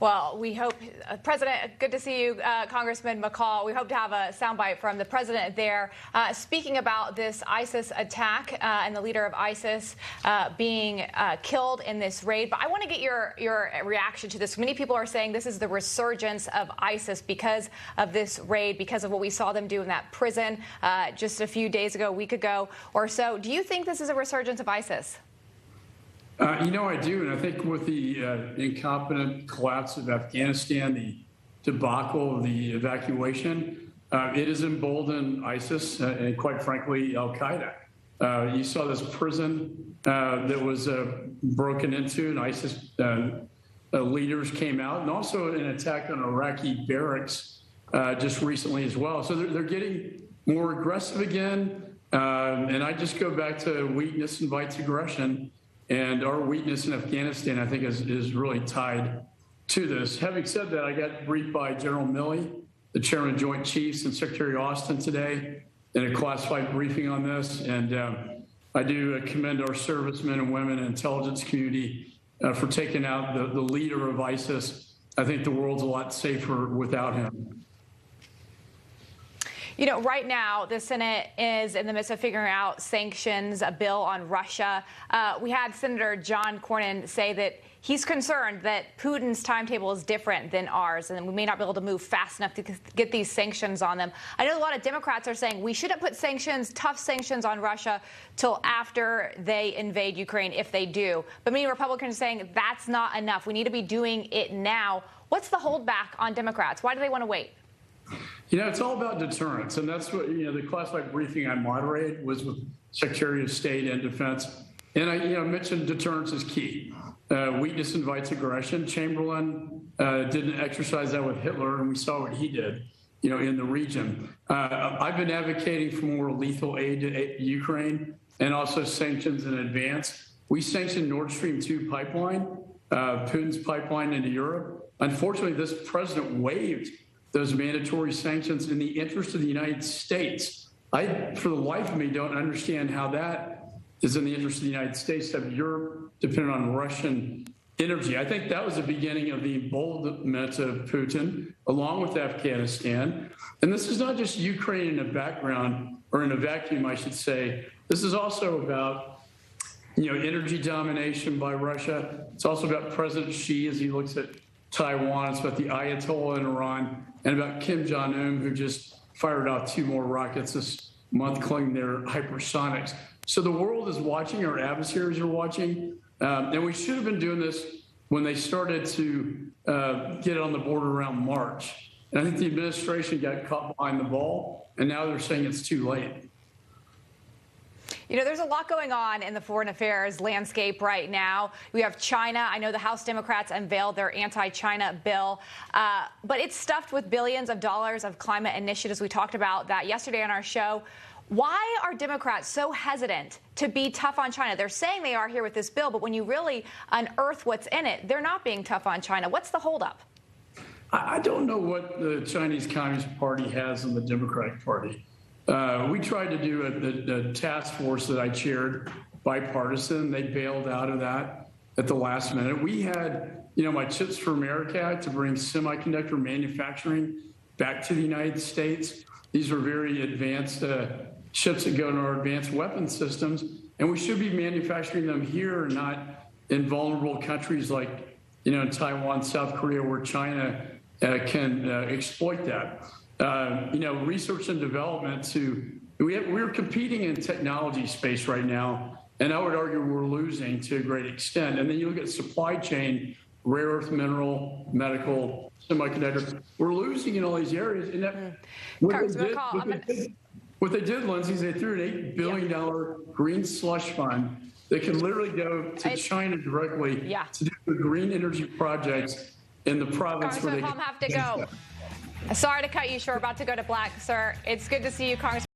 Well, we hope, President, good to see you, Congressman McCaul. We hope to have a soundbite from the president there speaking about this ISIS attack and the leader of ISIS being killed in this raid. But I want to get your reaction to this. Many people are saying this is the resurgence of ISIS because of this raid, because of what we saw them do in that prison just a few days ago, a week ago or so. Do you think this is a resurgence of ISIS? I do, and I think with the incompetent collapse of Afghanistan, the debacle of the evacuation, it has emboldened ISIS and, quite frankly, al-Qaeda. You saw this prison that was broken into, and ISIS leaders came out, and also an attack on Iraqi barracks just recently as well. So they're getting more aggressive again, and I just go back to weakness invites aggression. And our weakness in Afghanistan, I think, is really tied to this. Having said that, I got briefed by General Milley, the chairman of Joint Chiefs, and Secretary Austin today in a classified briefing on this. And I do commend our servicemen and women and intelligence community for taking out the leader of ISIS. I think the world's a lot safer without him. You know, right now, the Senate is in the midst of figuring out sanctions, a bill on Russia. We had Senator John Cornyn say that he's concerned that Putin's timetable is different than ours, and we may not be able to move fast enough to get these sanctions on them. I know a lot of Democrats are saying we shouldn't put sanctions, tough sanctions on Russia till after they invade Ukraine, if they do. But many Republicans are saying that's not enough. We need to be doing it now. What's the holdback on Democrats? Why do they want to wait? You know, it's all about deterrence, and that's what, the classified briefing I moderated was with Secretary of State and Defense. And I, mentioned deterrence is key. Weakness invites aggression. Chamberlain didn't exercise that with Hitler, and we saw what he did, in the region. I've been advocating for more lethal aid to Ukraine and also sanctions in advance. We sanctioned Nord Stream 2 pipeline, Putin's pipeline into Europe. Unfortunately, this president waived those mandatory sanctions in the interest of the United States. I, for the life of me, don't understand how that is in the interest of the United States to have Europe dependent on Russian energy. I think that was the beginning of the emboldenment of Putin, along with Afghanistan. And this is not just Ukraine in a background, or in a vacuum, I should say. This is also about, energy domination by Russia. It's also about President Xi as he looks at Taiwan. It's about the Ayatollah in Iran, and about Kim Jong-un, who just fired off 2 more rockets this month, claiming they're hypersonics. So the world is watching, our adversaries are watching, and we should have been doing this when they started to get on the border around March. And I think the administration got caught behind the ball, and now they're saying it's too late. There's a lot going on in the foreign affairs landscape right now. We have China. I know the House Democrats unveiled their anti-China bill, but it's stuffed with billions of dollars of climate initiatives. We talked about that yesterday on our show. Why are Democrats so hesitant to be tough on China? They're saying they are here with this bill, but when you really unearth what's in it, they're not being tough on China. What's the holdup? I don't know what the Chinese Communist Party has in the Democratic Party. We tried to do a task force that I chaired, bipartisan. They bailed out of that at the last minute. We had, my Chips for America to bring semiconductor manufacturing back to the United States. These are very advanced chips that go in our advanced weapon systems, and we should be manufacturing them here, not in vulnerable countries like, in Taiwan, South Korea, where China can exploit that. Research and development we're competing in technology space right now, and I would argue we're losing to a great extent. And then you look at supply chain, rare earth mineral, medical, semiconductor, we're losing in all these areas. And that, what they did, Lindsay, is they threw an $8 billion green slush fund that can literally go to China directly to do the green energy projects in the province where they have to go. Sorry to cut you short. About to go to black, sir. It's good to see you, Congressman.